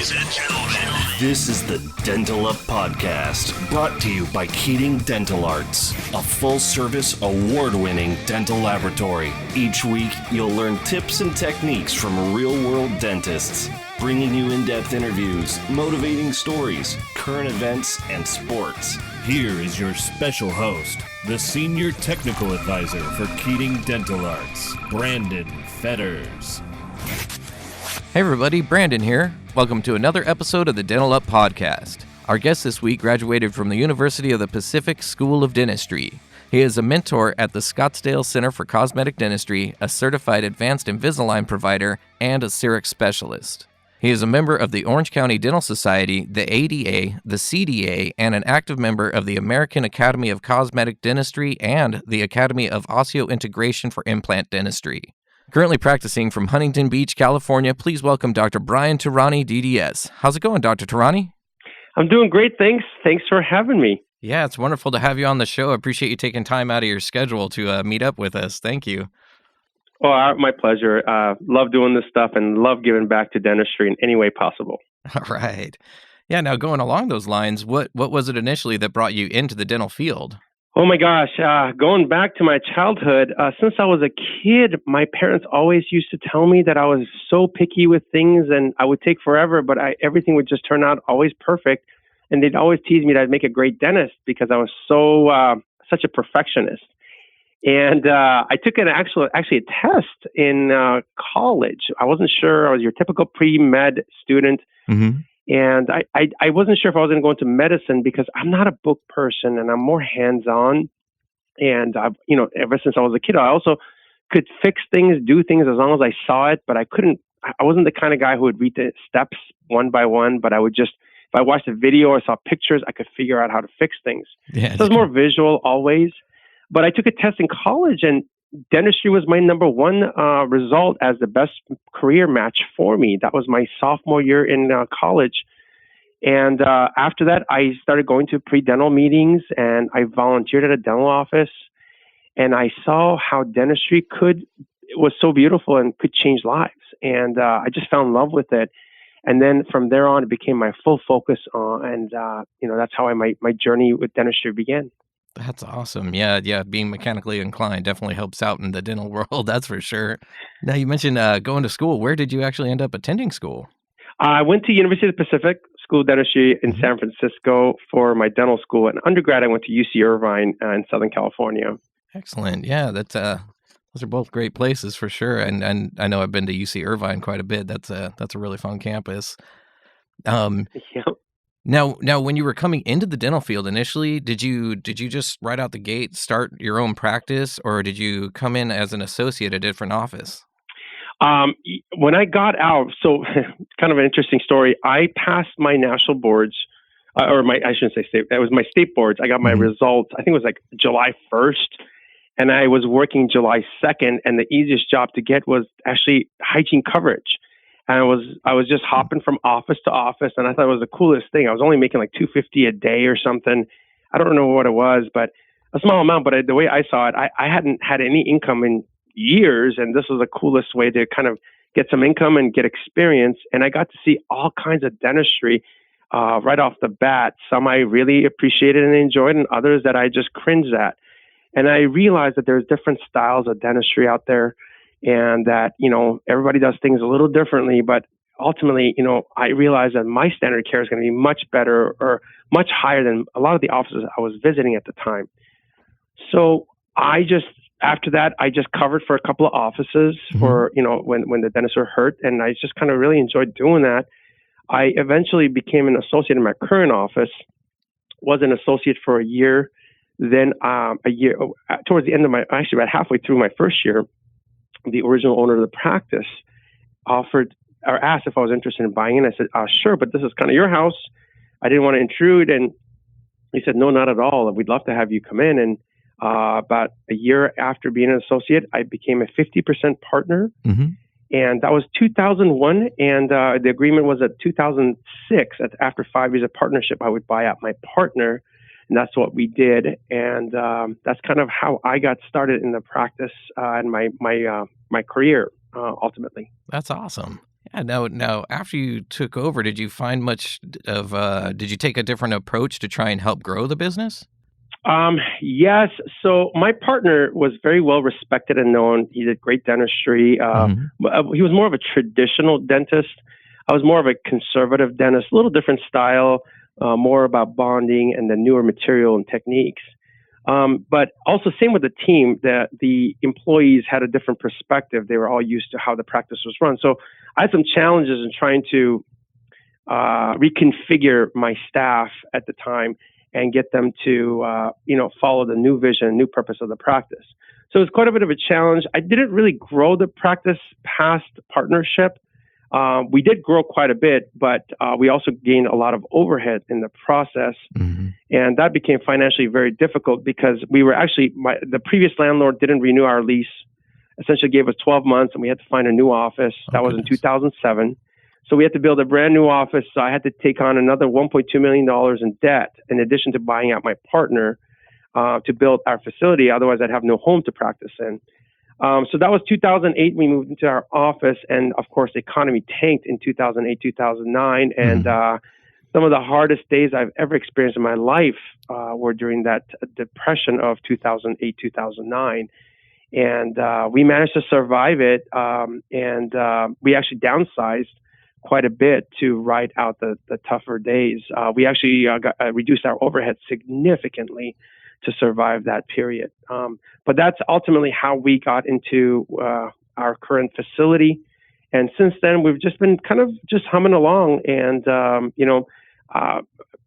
Ladies and gentlemen, this is the Dental Up Podcast, brought to you by Keating Dental Arts, a full-service, award-winning dental laboratory. Each week, you'll learn tips and techniques from real-world dentists, bringing you in-depth interviews, motivating stories, current events, and sports. Here is your special host, the Senior Technical Advisor for Keating Dental Arts, Brandon Fetters. Hey everybody, Brandon here. Welcome to another episode of the Dental Up Podcast. Our guest this week graduated from the University of the Pacific School of Dentistry. He is a mentor at the Scottsdale Center for Cosmetic Dentistry, a certified advanced Invisalign provider, and a CEREC specialist. He is a member of the Orange County Dental Society, the ADA, the CDA, and an active member of the American Academy of Cosmetic Dentistry and the Academy of Osseointegration for Implant Dentistry. Currently practicing from Huntington Beach, California, please welcome Dr. Brian Toorani, DDS. How's it going, Dr. Toorani? I'm doing great, thanks. Thanks for having me. Yeah, it's wonderful to have you on the show. I appreciate you taking time out of your schedule to meet up with us. Thank you. Oh, my pleasure. Love doing this stuff and love giving back to dentistry in any way possible. All right. Yeah, now going along those lines, what was it initially that brought you into the dental field? Oh my gosh, going back to my childhood, since I was a kid, my parents always used to tell me that I was so picky with things and I would take forever, but everything would just turn out always perfect. And they'd always tease me that I'd make a great dentist because I was such a perfectionist. And I took actually a test in college. I wasn't sure. I was your typical pre-med student. Mm-hmm. And I wasn't sure if I was going to go into medicine because I'm not a book person and I'm more hands-on. And ever since I was a kid, I also could fix things, do things as long as I saw it. But I wasn't the kind of guy who would read the steps one by one. But I would just, if I watched a video or saw pictures, I could figure out how to fix things. Yeah, so it was more visual always. But I took a test in college and dentistry was my number one result as the best career match for me. That was my sophomore year in college. And after that, I started going to pre-dental meetings and I volunteered at a dental office. And I saw how dentistry was so beautiful and could change lives. And I just fell in love with it. And then from there on, it became my full focus and that's how my journey with dentistry began. That's awesome. Yeah. Being mechanically inclined definitely helps out in the dental world. That's for sure. Now, you mentioned going to school. Where did you actually end up attending school? I went to University of the Pacific School of Dentistry in San Francisco for my dental school. And undergrad, I went to UC Irvine in Southern California. Excellent. Yeah, that's those are both great places for sure. And I know I've been to UC Irvine quite a bit. That's a really fun campus. Yeah. Now, when you were coming into the dental field initially, did you just right out the gate start your own practice, or did you come in as an associate at a different office? When I got out, so kind of an interesting story. I passed my national boards, I shouldn't say state. It was my state boards. I got my results. I think it was like July 1st, and I was working July 2nd. And the easiest job to get was actually hygiene coverage. And I was just hopping from office to office, and I thought it was the coolest thing. I was only making like $250 a day or something. I don't know what it was, but a small amount. But the way I saw it, I hadn't had any income in years, and this was the coolest way to kind of get some income and get experience. And I got to see all kinds of dentistry right off the bat. Some I really appreciated and enjoyed, and others that I just cringed at. And I realized that there's different styles of dentistry out there. And that, everybody does things a little differently, but ultimately, I realized that my standard of care is going to be much better or much higher than a lot of the offices I was visiting at the time. So after that, I just covered for a couple of offices for, when the dentists were hurt. And I just kind of really enjoyed doing that. I eventually became an associate in my current office, was an associate for a year. Then towards the end of about halfway through my first year, the original owner of the practice offered or asked if I was interested in buying in. I said, sure, but this is kind of your house. I didn't want to intrude. And he said, no, not at all. We'd love to have you come in. And about a year after being an associate, I became a 50% partner. Mm-hmm. And that was 2001. And the agreement was that 2006, after 5 years of partnership, I would buy out my partner. And that's what we did. And that's kind of how I got started in the practice and my career ultimately. That's awesome. Yeah, now, after you took over, did you find much of, did you take a different approach to try and help grow the business? Yes. So my partner was very well respected and known. He did great dentistry. Hmm. He was more of a traditional dentist. I was more of a conservative dentist, a little different style, more about bonding and the newer material and techniques. But also same with the team, that the employees had a different perspective. They were all used to how the practice was run. So I had some challenges in trying to reconfigure my staff at the time and get them to, follow the new vision, new purpose of the practice. So it was quite a bit of a challenge. I didn't really grow the practice past partnership. We did grow quite a bit, but we also gained a lot of overhead in the process. Hmm. And that became financially very difficult because we were actually, the previous landlord didn't renew our lease, essentially gave us 12 months and we had to find a new office. That was in 2007. So we had to build a brand new office. So I had to take on another $1.2 million in debt, in addition to buying out my partner to build our facility. Otherwise, I'd have no home to practice in. So that was 2008. We moved into our office. And of course, the economy tanked in 2008, 2009. And some of the hardest days I've ever experienced in my life were during that depression of 2008, 2009. And we managed to survive it. And we actually downsized quite a bit to ride out the tougher days. We actually reduced our overhead significantly to survive that period. But that's ultimately how we got into our current facility. And since then, we've just been kind of just humming along and,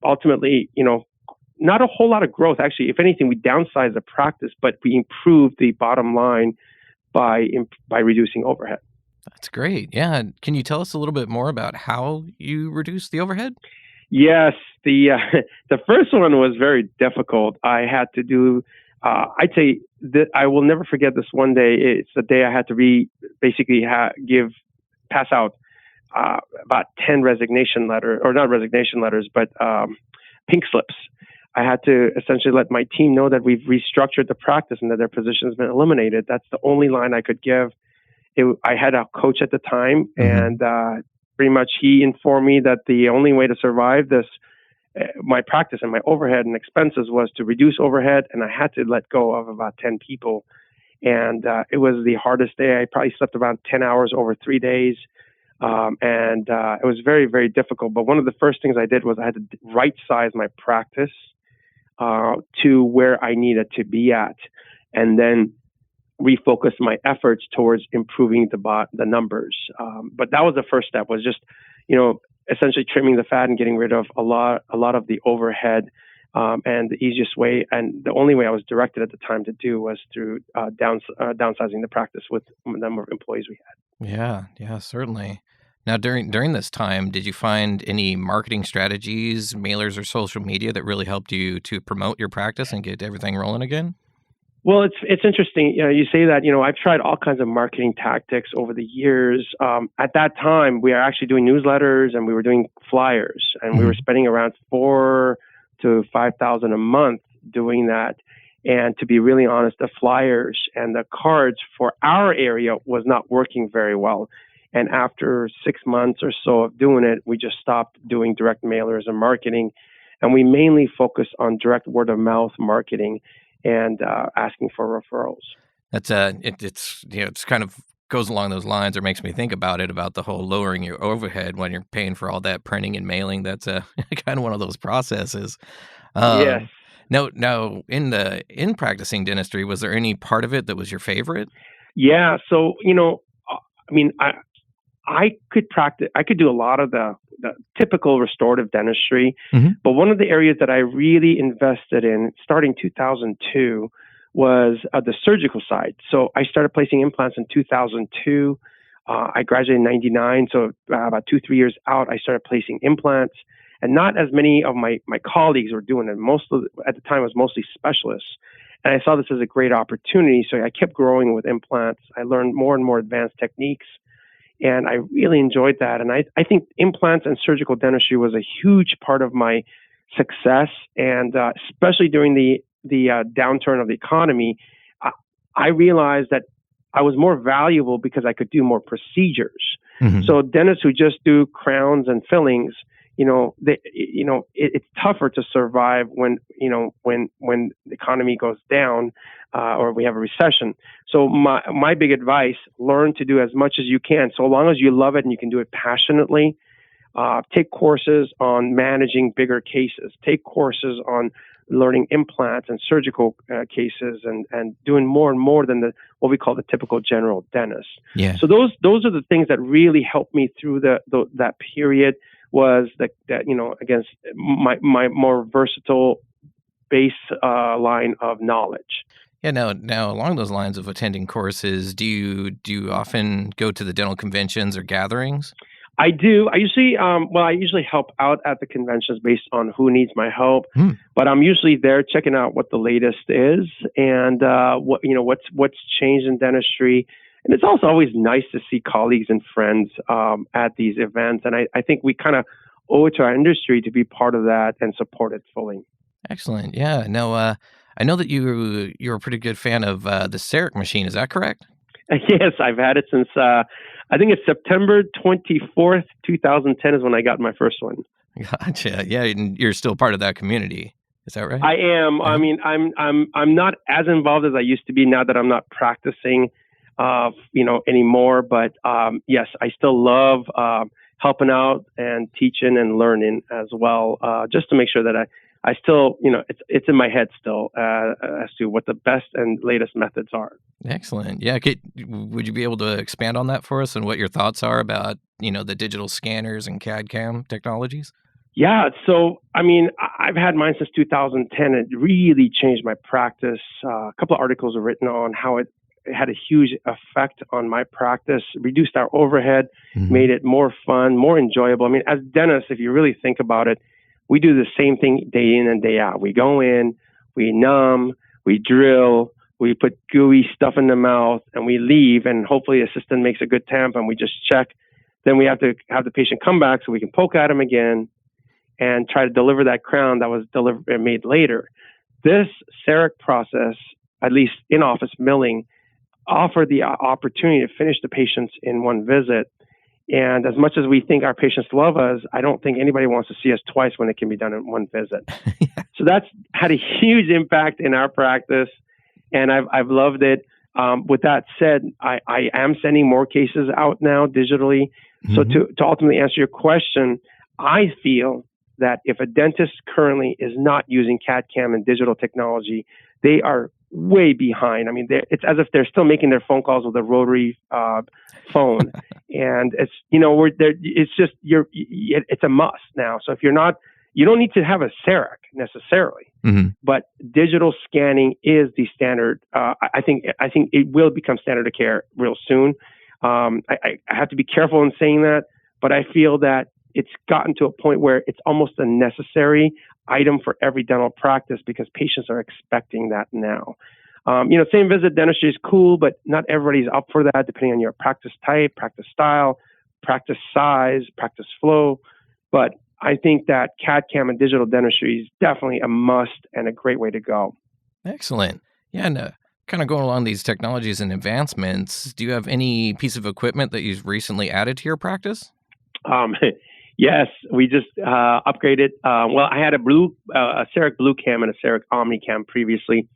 ultimately, not a whole lot of growth. Actually, if anything, we downsized the practice, but we improved the bottom line by reducing overhead. That's great. Yeah. Can you tell us a little bit more about how you reduced the overhead? Yes, the first one was very difficult. I had to do. I'd say that I will never forget this one day. It's the day I had to pass out about 10 resignation letters, or not resignation letters, but pink slips. I had to essentially let my team know that we've restructured the practice and that their position has been eliminated. That's the only line I could give. I had a coach at the time, and pretty much he informed me that the only way to survive this, my practice and my overhead and expenses, was to reduce overhead, and I had to let go of about 10 people. And it was the hardest day. I probably slept around 10 hours over 3 days, and it was very, very difficult. But one of the first things I did was I had to right-size my practice to where I needed to be at, and then refocus my efforts towards improving the numbers. But that was the first step, was just, essentially trimming the fat and getting rid of a lot of the overhead. And the easiest way, and the only way I was directed at the time to do, was through downsizing the practice with the number of employees we had. Yeah, certainly. Now, during this time, did you find any marketing strategies, mailers, or social media that really helped you to promote your practice and get everything rolling again? Well, it's interesting. You say that. I've tried all kinds of marketing tactics over the years. At that time, we are actually doing newsletters and we were doing flyers, and we were spending around $4,000 to $5,000 a month doing that. And to be really honest, the flyers and the cards for our area was not working very well. And after 6 months or so of doing it, we just stopped doing direct mailers and marketing, and we mainly focus on direct word of mouth marketing and asking for referrals. That's it's kind of goes along those lines, or makes me think about the whole lowering your overhead when you're paying for all that printing and mailing. That's kind of one of those processes. Yes. Now, in practicing dentistry, was there any part of it that was your favorite? Yeah. So I could practice. I could do a lot of the typical restorative dentistry, but one of the areas that I really invested in, starting 2002, was the surgical side. So I started placing implants in 2002. I graduated in 99, so about 2-3 years out, I started placing implants, and not as many of my colleagues were doing it. At the time, it was mostly specialists. And I saw this as a great opportunity, so I kept growing with implants. I learned more and more advanced techniques, and I really enjoyed that. And I think implants and surgical dentistry was a huge part of my success. And especially during the downturn of the economy, I realized that I was more valuable because I could do more procedures. So dentists who just do crowns and fillings, it's tougher to survive when the economy goes down or we have a recession. So my big advice: learn to do as much as you can, so long as you love it and you can do it passionately. Take courses on managing bigger cases. Take courses on learning implants and surgical cases, and doing more and more than what we call the typical general dentist. Yeah. So those are the things that really helped me through that period. Was that against my more versatile base line of knowledge. Yeah. Now along those lines of attending courses, do you often go to the dental conventions or gatherings? I do. I usually help out at the conventions based on who needs my help. But I'm usually there checking out what the latest is and what's changed in dentistry. And it's also always nice to see colleagues and friends at these events. And I think we kind of owe it to our industry to be part of that and support it fully. Excellent. Yeah. Now, I know that you're a pretty good fan of the CEREC machine. Is that correct? Yes, I've had it since I think it's September 24th, 2010 is when I got my first one. Gotcha. Yeah, and you're still part of that community. Is that right? I am. I mean, I'm not as involved as I used to be now that I'm not practicing, anymore. But yes, I still love helping out and teaching and learning as well, just to make sure that I still, it's in my head still as to what the best and latest methods are. Excellent. Yeah. Would you be able to expand on that for us and what your thoughts are about, the digital scanners and CAD/CAM technologies? Yeah. So, I mean, I've had mine since 2010. It really changed my practice. A couple of articles are written on how it had a huge effect on my practice, reduced our overhead, made it more fun, more enjoyable. I mean, as dentists, if you really think about it, we do the same thing day in and day out. We go in, we numb, we drill, we put gooey stuff in the mouth, and we leave, and hopefully the assistant makes a good temp, and we just check. Then we have to have the patient come back so we can poke at him again and try to deliver that crown that was made later. This CEREC process, at least in-office milling, offered the opportunity to finish the patients in one visit. And as much as we think our patients love us, I don't think anybody wants to see us twice when it can be done in one visit. So that's had a huge impact in our practice, and I've loved it. With that said, I am sending more cases out now digitally. So to ultimately answer your question, I feel that if a dentist currently is not using CAD/CAM and digital technology, they are way behind. I mean, it's as if they're still making their phone calls with a rotary phone, and it's it's a must now. So if you're not, you don't need to have a CEREC necessarily, but digital scanning is the standard. I think it will become standard of care real soon. I have to be careful in saying that, but I feel that it's gotten to a point where it's almost a necessary item for every dental practice because patients are expecting that now. Same visit dentistry is cool, but not everybody's up for that depending on your practice type, practice style, practice size, practice flow. But I think that CAD/CAM and digital dentistry is definitely a must and a great way to go. Excellent. Yeah, and kind of going along these technologies and advancements, do you have any piece of equipment that you've recently added to your practice? Yes, we just upgraded. I had a CEREC Blue Cam and a CEREC Omni Cam previously.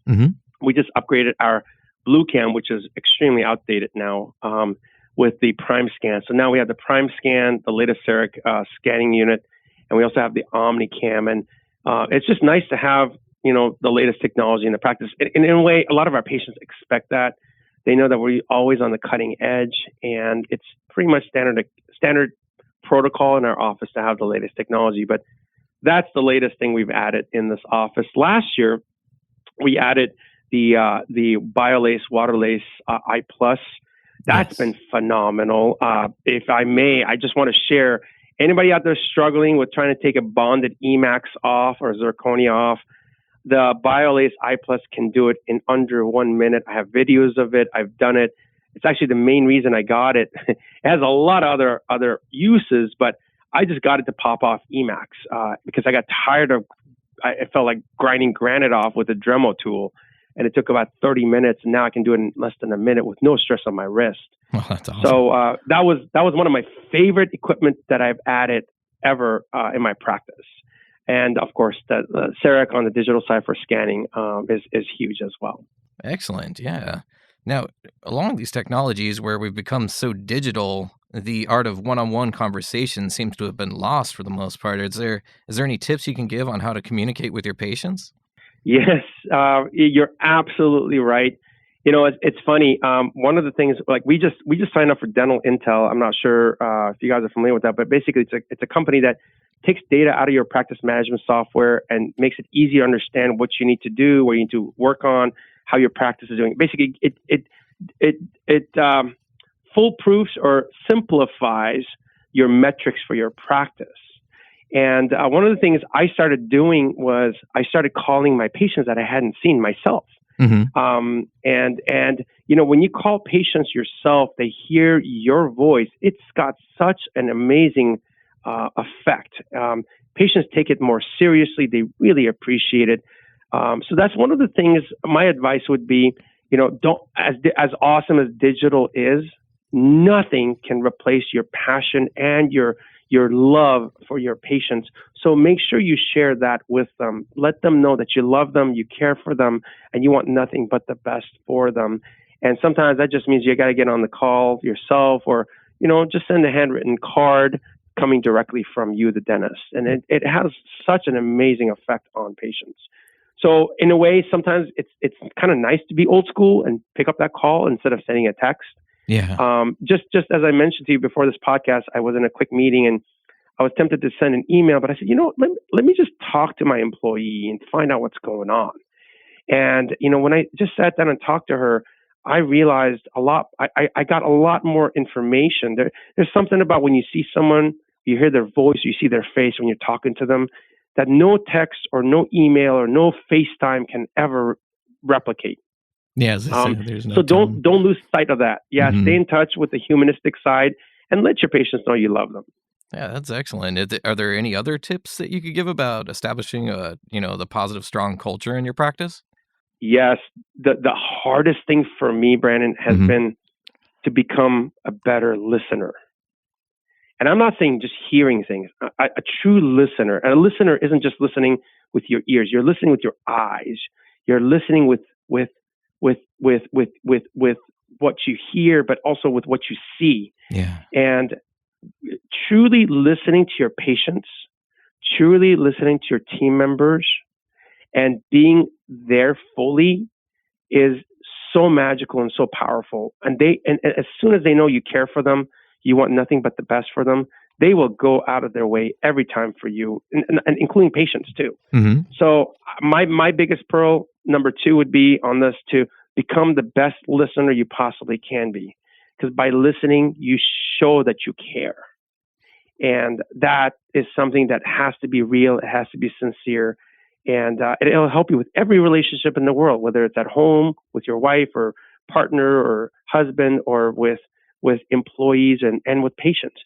We just upgraded our Blue Cam, which is extremely outdated now, with the Prime Scan. So now we have the Prime Scan, the latest CEREC scanning unit, and we also have the Omni Cam. And it's just nice to have the latest technology in the practice. And in a way, a lot of our patients expect that. They know that we're always on the cutting edge, and it's pretty much standard protocol in our office to have the latest technology. But that's the latest thing we've added in this office. Last year, we added the BioLace Waterlace I+. That's been phenomenal. If I may, I just want to share, anybody out there struggling with trying to take a bonded Emax off or zirconia off, the BioLace I+ can do it in under 1 minute. I have videos of it. I've done it. It's actually the main reason I got it. It has a lot of other uses, but I just got it to pop off Emax because I got tired of, I felt like grinding granite off with a Dremel tool. and it took about 30 minutes. And now I can do it in less than a minute with no stress on my wrist. Oh, that's awesome. So that was one of my favorite equipment that I've added ever in my practice. And of course, the CEREC on the digital side for scanning is huge as well. Excellent. Yeah. Now, along these technologies where we've become so digital, the art of one-on-one conversation seems to have been lost for the most part. Is there any tips you can give on how to communicate with your patients? Yes, you're absolutely right. It's funny. One of the things, like we just signed up for Dental Intel. I'm not sure if you guys are familiar with that, but basically it's a company that takes data out of your practice management software and makes it easy to understand what you need to do, what you need to work on, how your practice is doing. Basically, it foolproofs or simplifies your metrics for your practice. And one of the things I started doing was I started calling my patients that I hadn't seen myself. Mm-hmm. And when you call patients yourself, they hear your voice. It's got such an amazing effect. Patients take it more seriously. They really appreciate it. So that's one of the things. My advice would be, don't as awesome as digital is, nothing can replace your passion and your love for your patients. So make sure you share that with them. Let them know that you love them, you care for them, and you want nothing but the best for them. And sometimes that just means you got to get on the call yourself, or just send a handwritten card coming directly from you, the dentist. And it has such an amazing effect on patients. So in a way, sometimes it's kind of nice to be old school and pick up that call instead of sending a text. Yeah. Just as I mentioned to you before this podcast, I was in a quick meeting and I was tempted to send an email, but I said, let me just talk to my employee and find out what's going on. And, when I just sat down and talked to her, I realized a lot. I got a lot more information. There's something about when you see someone, you hear their voice, you see their face when you're talking to them, that no text or no email or no FaceTime can ever replicate. Yeah, there's no so don't lose sight of that. Yeah, Mm-hmm. Stay in touch with the humanistic side and let your patients know you love them. Yeah, that's excellent. Are there any other tips that you could give about establishing the positive, strong culture in your practice? Yes, the hardest thing for me, Brandon, has Mm-hmm. been to become a better listener. And I'm not saying just hearing things. A true listener. And a listener isn't just listening with your ears. You're listening with your eyes. You're listening with what you hear, but also with what you see. Yeah. And truly listening to your patients, truly listening to your team members, and being there fully is so magical and so powerful. And as soon as they know you care for them, you want nothing but the best for them, they will go out of their way every time for you, and including patients too. Mm-hmm. So my biggest pearl, number 2, would be on this: to become the best listener you possibly can be. Because by listening, you show that you care. And that is something that has to be real. It has to be sincere. And it'll help you with every relationship in the world, whether it's at home with your wife or partner or husband, or with employees and with patients.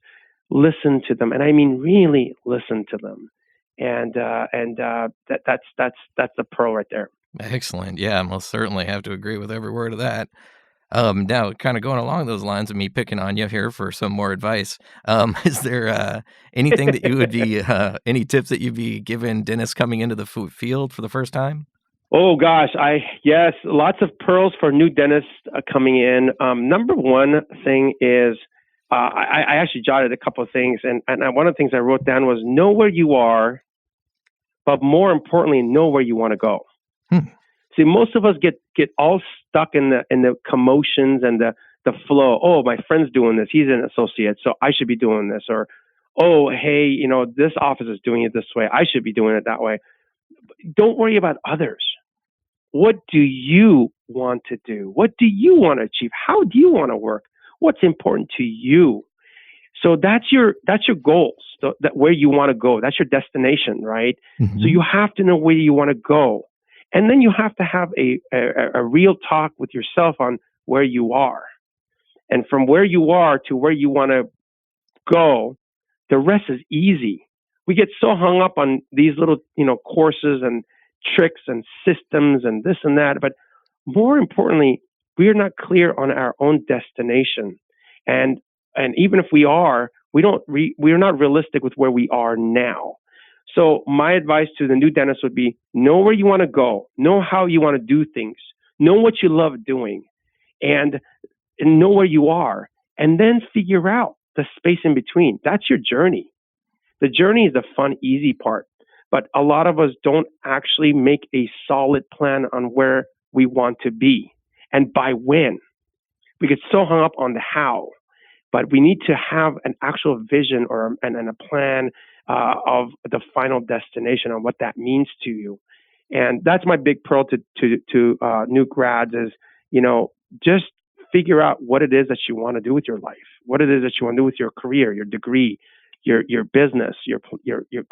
Listen to them. And I mean, really listen to them. And that's the pearl right there. Excellent. Yeah, I most certainly have to agree with every word of that. Now, kind of going along those lines of me picking on you here for some more advice, is there anything that you would be, any tips that you'd be giving dentists coming into the field for the first time? Oh gosh, yes, lots of pearls for new dentists coming in. Number one thing is, I actually jotted a couple of things, and one of the things I wrote down was know where you are, but more importantly, know where you want to go. See, most of us get all stuck in the commotions and the flow. Oh, my friend's doing this; he's an associate, so I should be doing this. Or, oh, hey, this office is doing it this way; I should be doing it that way. Don't worry about others. What do you want to do? What do you want to achieve? How do you want to work? What's important to you? So that's your goals, that where you want to go. That's your destination, right? Mm-hmm. So you have to know where you want to go. And then you have to have a real talk with yourself on where you are. And from where you are to where you want to go, the rest is easy. We get so hung up on these little, courses and tricks and systems and this and that. But more importantly, we are not clear on our own destination. And even if we are, we are not realistic with where we are now. So my advice to the new dentist would be, know where you want to go, know how you want to do things, know what you love doing, and know where you are, and then figure out the space in between. That's your journey. The journey is the fun, easy part. But a lot of us don't actually make a solid plan on where we want to be and by when. We get so hung up on the how, but we need to have an actual vision and a plan of the final destination on what that means to you. And that's my big pearl to new grads is, just figure out what it is that you want to do with your life, what it is that you want to do with your career, your degree, your business, your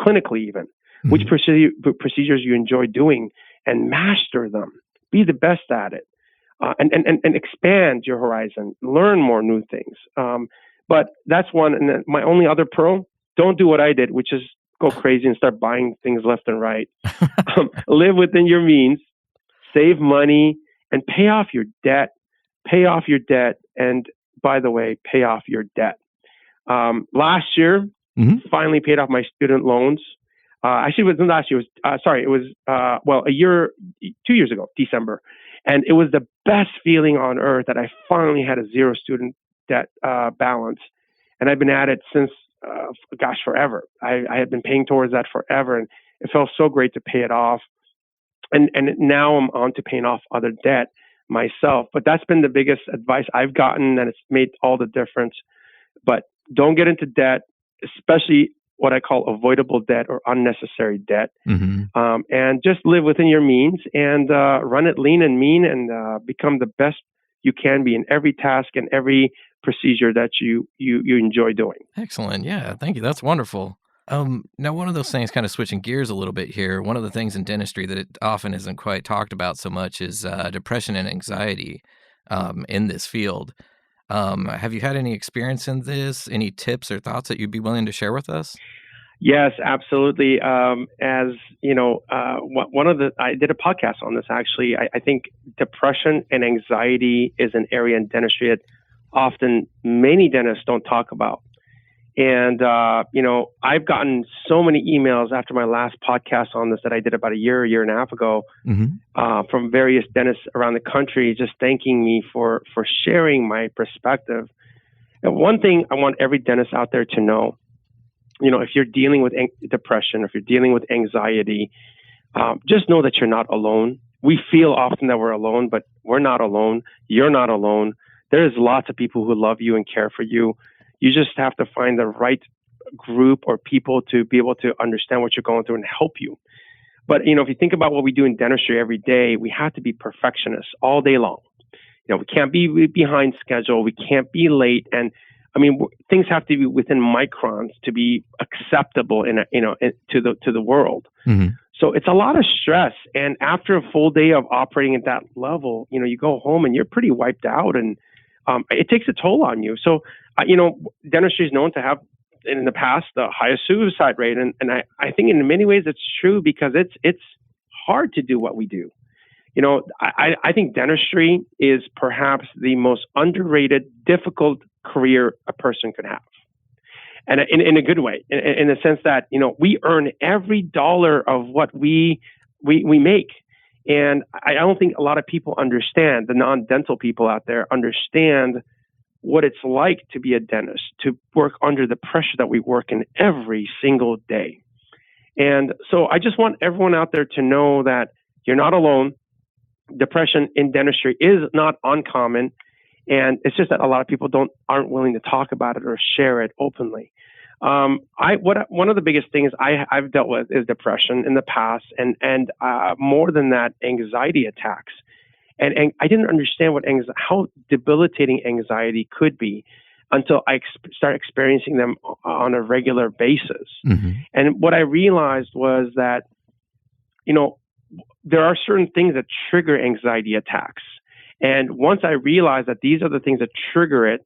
clinically even, which procedures you enjoy doing, and master them. Be the best at it, and expand your horizon, learn more new things. But that's one. And then my only other pearl: don't do what I did, which is go crazy and start buying things left and right. Live within your means, save money, and pay off your debt. Pay off your debt, and by the way, pay off your debt. Last year, finally paid off my student loans. Actually, it wasn't last year. It was 2 years ago, December, and it was the best feeling on earth that I finally had a zero student debt balance, and I've been at it since, forever. I had been paying towards that forever, and it felt so great to pay it off. And now I'm on to paying off other debt myself. But that's been the biggest advice I've gotten, and it's made all the difference. But don't get into debt, especially what I call avoidable debt or unnecessary debt. And just live within your means and run it lean and mean, and become the best you can be in every task and every procedure that you enjoy doing. Excellent. Yeah, thank you. That's wonderful. Now, one of those things, kind of switching gears a little bit here, one of the things in dentistry that it often isn't quite talked about so much is depression and anxiety in this field. Have you had any experience in this? Any tips or thoughts that you'd be willing to share with us? Yes, absolutely. As you know, I did a podcast on this actually. I think depression and anxiety is an area in dentistry that often many dentists don't talk about. And, I've gotten so many emails after my last podcast on this that I did about a year and a half ago, from various dentists around the country, just thanking me for sharing my perspective. And one thing I want every dentist out there to know, if you're dealing with depression, if you're dealing with anxiety, just know that you're not alone. We feel often that we're alone, but we're not alone. You're not alone. There's lots of people who love you and care for you. You just have to find the right group or people to be able to understand what you're going through and help you. But, if you think about what we do in dentistry every day, we have to be perfectionists all day long. We can't be behind schedule. We can't be late. And things have to be within microns to be acceptable to the world. So it's a lot of stress. And after a full day of operating at that level, you go home and you're pretty wiped out, and it takes a toll on you. So, dentistry is known to have, in the past, the highest suicide rate. And I think in many ways it's true, because it's hard to do what we do. I think dentistry is perhaps the most underrated, difficult career a person could have. And in a good way, in the sense that, we earn every dollar of what we make. And I don't think a lot of people understand, the non-dental people out there understand what it's like to be a dentist, to work under the pressure that we work in every single day. And so I just want everyone out there to know that you're not alone. Depression in dentistry is not uncommon. And it's just that a lot of people aren't willing to talk about it or share it openly. One of the biggest things I've dealt with is depression in the past, and more than that, anxiety attacks. And I didn't understand how debilitating anxiety could be until I started experiencing them on a regular basis. And what I realized was that, there are certain things that trigger anxiety attacks. And once I realized that these are the things that trigger it,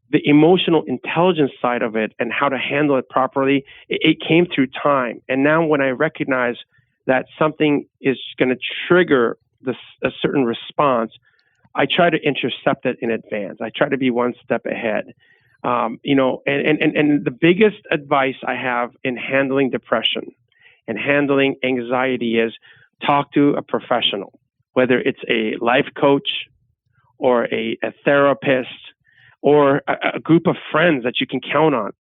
the emotional intelligence side of it and how to handle it properly, it came through time. And now when I recognize that something is going to trigger a certain response, I try to intercept it in advance. I try to be one step ahead. And the biggest advice I have in handling depression and handling anxiety is talk to a professional, whether it's a life coach or a therapist or a group of friends that you can count on.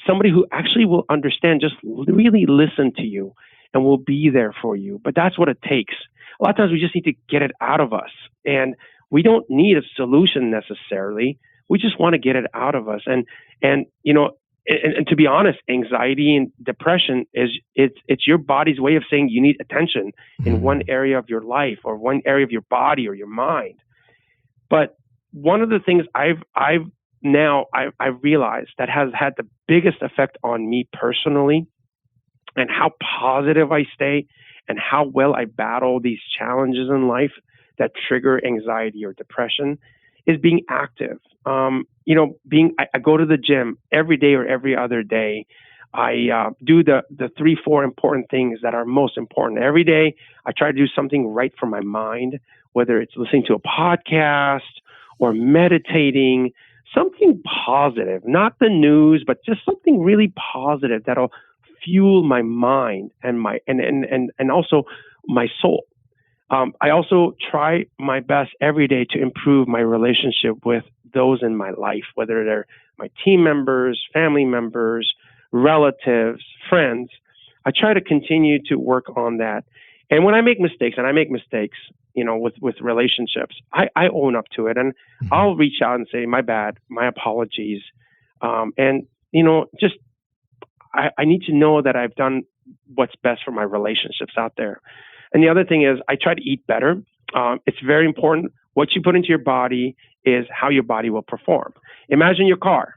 Somebody who actually will understand, just really listen to you and will be there for you. But that's what it takes. A lot of times we just need to get it out of us. And we don't need a solution necessarily. We just want to get it out of us. And to be honest, anxiety and depression it's your body's way of saying you need attention in one area of your life or one area of your body or your mind. But one of the things I've realized that has had the biggest effect on me personally and how positive I stay and how well I battle these challenges in life that trigger anxiety or depression is being active. I go to the gym every day or every other day. I do the 3-4 important things that are most important. Every day, I try to do something right for my mind, whether it's listening to a podcast or meditating, something positive, not the news, but just something really positive that'll fuel my mind and also my soul. I also try my best every day to improve my relationship with those in my life, whether they're my team members, family members, relatives, friends. I try to continue to work on that. And when I make mistakes, with relationships, I own up to it, and I'll reach out and say, my bad, my apologies. I need to know that I've done what's best for my relationships out there. And the other thing is I try to eat better. It's very important. What you put into your body is how your body will perform. Imagine your car.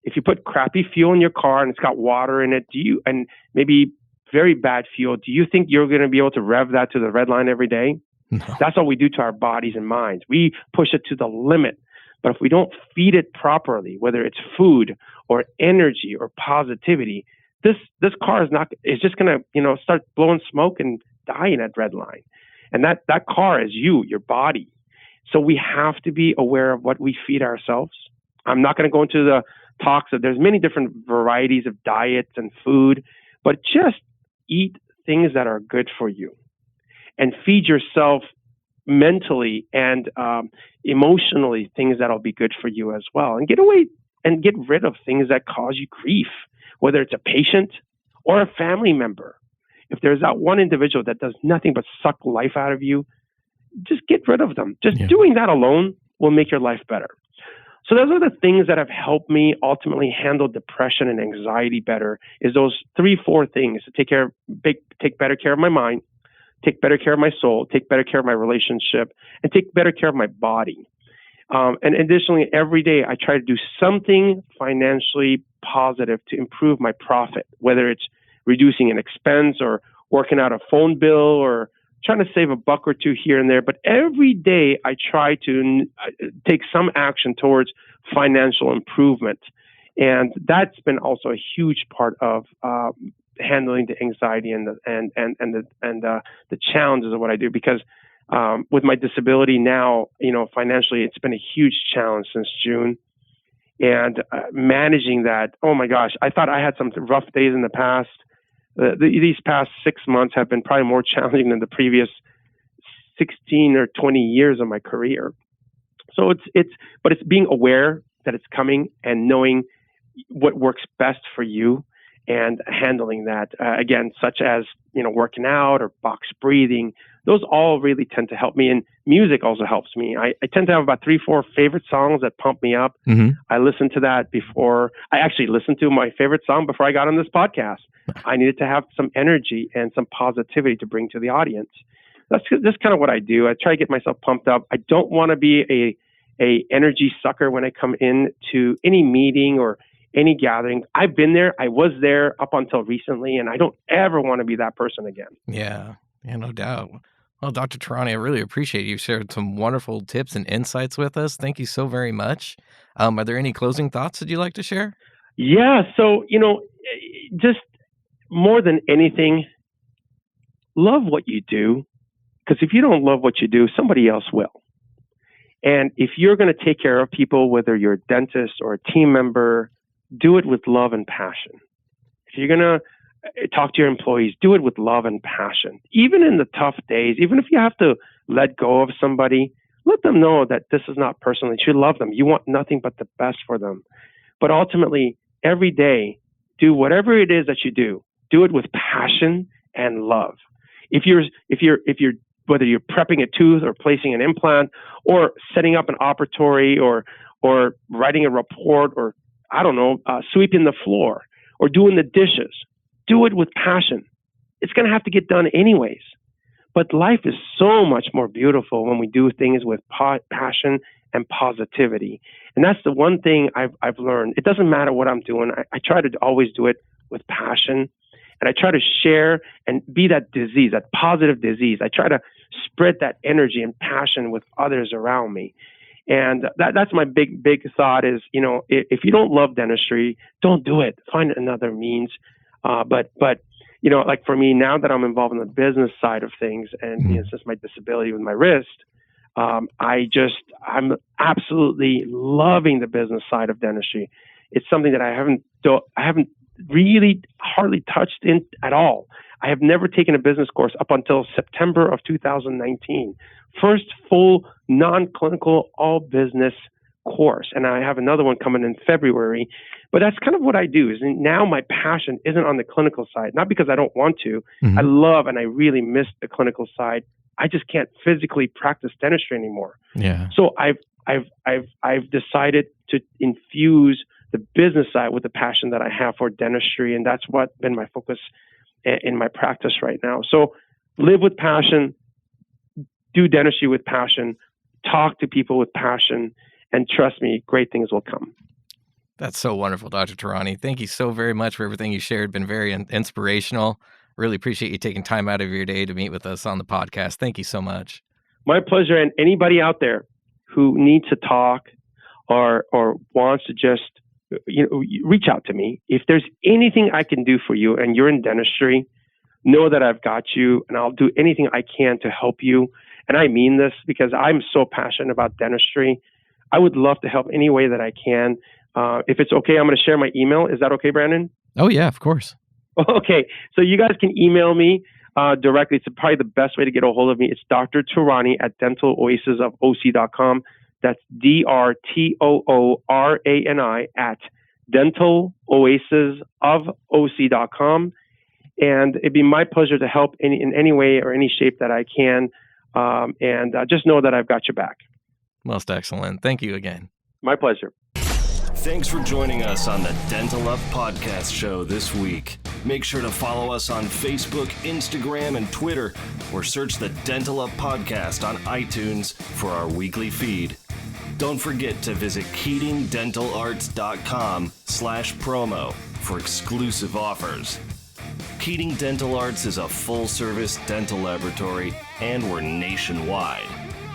If you put crappy fuel in your car and it's got water in it, and maybe very bad fuel, do you think you're going to be able to rev that to the red line every day? No. That's what we do to our bodies and minds. We push it to the limit. But if we don't feed it properly, whether it's food or energy or positivity, this car is just going to start blowing smoke and die in that red line. And that car is your body. So we have to be aware of what we feed ourselves. I'm not going to go into the talks of there's many different varieties of diets and food, but just eat things that are good for you and feed yourself mentally and emotionally things that'll be good for you as well. And get away and get rid of things that cause you grief, whether it's a patient or a family member. If there's that one individual that does nothing but suck life out of you, just get rid of them. Doing that alone will make your life better. So those are the things that have helped me ultimately handle depression and anxiety better, is those 3-4 things: to take better care of my mind, take better care of my soul, take better care of my relationship, and take better care of my body. And additionally, every day I try to do something financially positive to improve my profit, whether it's reducing an expense or working out a phone bill or trying to save a buck or two here and there. But every day I try to take some action towards financial improvement. And that's been also a huge part of handling the anxiety and the challenges of what I do, because with my disability now, financially, it's been a huge challenge since June. And managing that, oh my gosh, I thought I had some rough days in the past. These past 6 months have been probably more challenging than the previous 16 or 20 years of my career. So it's being aware that it's coming and knowing what works best for you and handling that, again, such as, working out or box breathing. Those all really tend to help me. And music also helps me. I tend to have about 3-4 favorite songs that pump me up. Mm-hmm. I listen to that before. I actually listened to my favorite song before I got on this podcast. I needed to have some energy and some positivity to bring to the audience. That's kind of what I do. I try to get myself pumped up. I don't want to be a energy sucker when I come in to any meeting or any gathering. I've been there. I was there up until recently, and I don't ever want to be that person again. Yeah, no doubt. Well, Dr. Toorani, I really appreciate you shared some wonderful tips and insights with us. Thank you so very much. Are there any closing thoughts that you'd like to share? Yeah. So, just more than anything, love what you do Because if you don't love what you do, somebody else will. And if you're going to take care of people, whether you're a dentist or a team member, do it with love and passion. If you're going to talk to your employees, do it with love and passion. Even in the tough days, even if you have to let go of somebody, let them know that this is not personal, that you love them. You want nothing but the best for them. But ultimately, every day, do whatever it is that you do it with passion and love. If you're whether you're prepping a tooth or placing an implant or setting up an operatory or writing a report or, I don't know, sweeping the floor or doing the dishes, do it with passion. It's going to have to get done anyways. But life is so much more beautiful when we do things with passion and positivity. And that's the one thing I've learned. It doesn't matter what I'm doing. I try to always do it with passion. And I try to share and be that disease, that positive disease. I try to spread that energy and passion with others around me. And that's my big thought is, if you don't love dentistry, don't do it. Find another means. But like for me, now that I'm involved in the business side of things and since my disability with my wrist, I'm absolutely loving the business side of dentistry. It's something that I haven't really hardly touched in at all. I have never taken a business course up until September of 2019. First full non-clinical all business course. And I have another one coming in February. But that's kind of what I do. Is now my passion isn't on the clinical side, not because I don't want to. I love and I really miss the clinical side. I just can't physically practice dentistry anymore. Yeah. So I've decided to infuse the business side with the passion that I have for dentistry, and that's what's been my focus in my practice right now. So live with passion, do dentistry with passion, talk to people with passion, and trust me, great things will come. That's so wonderful, Dr. Toorani. Thank you so very much for everything you shared. Been very inspirational. Really appreciate you taking time out of your day to meet with us on the podcast. Thank you so much. My pleasure. And anybody out there who needs to talk or wants to just reach out to me. If there's anything I can do for you and you're in dentistry, know that I've got you and I'll do anything I can to help you. And I mean this because I'm so passionate about dentistry. I would love to help any way that I can. If it's okay, I'm going to share my email. Is that okay, Brandon? Oh, yeah, of course. Okay. So you guys can email me directly. It's probably the best way to get a hold of me. It's Dr. Toorani at dentaloasisofOC.com. That's DrToorani at dentaloasisofOC.com. And it'd be my pleasure to help in any way or any shape that I can. And just know that I've got your back. Most excellent. Thank you again. My pleasure. Thanks for joining us on the Dental Up Podcast Show this week. Make sure to follow us on Facebook, Instagram, and Twitter, or search the Dental Up Podcast on iTunes for our weekly feed. Don't forget to visit KeatingDentalArts.com/promo for exclusive offers. Keating Dental Arts is a full-service dental laboratory, and we're nationwide.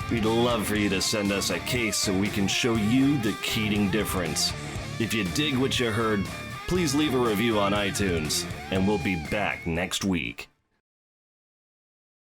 We'd love for you to send us a case so we can show you the Keating difference. If you dig what you heard, please leave a review on iTunes, and we'll be back next week.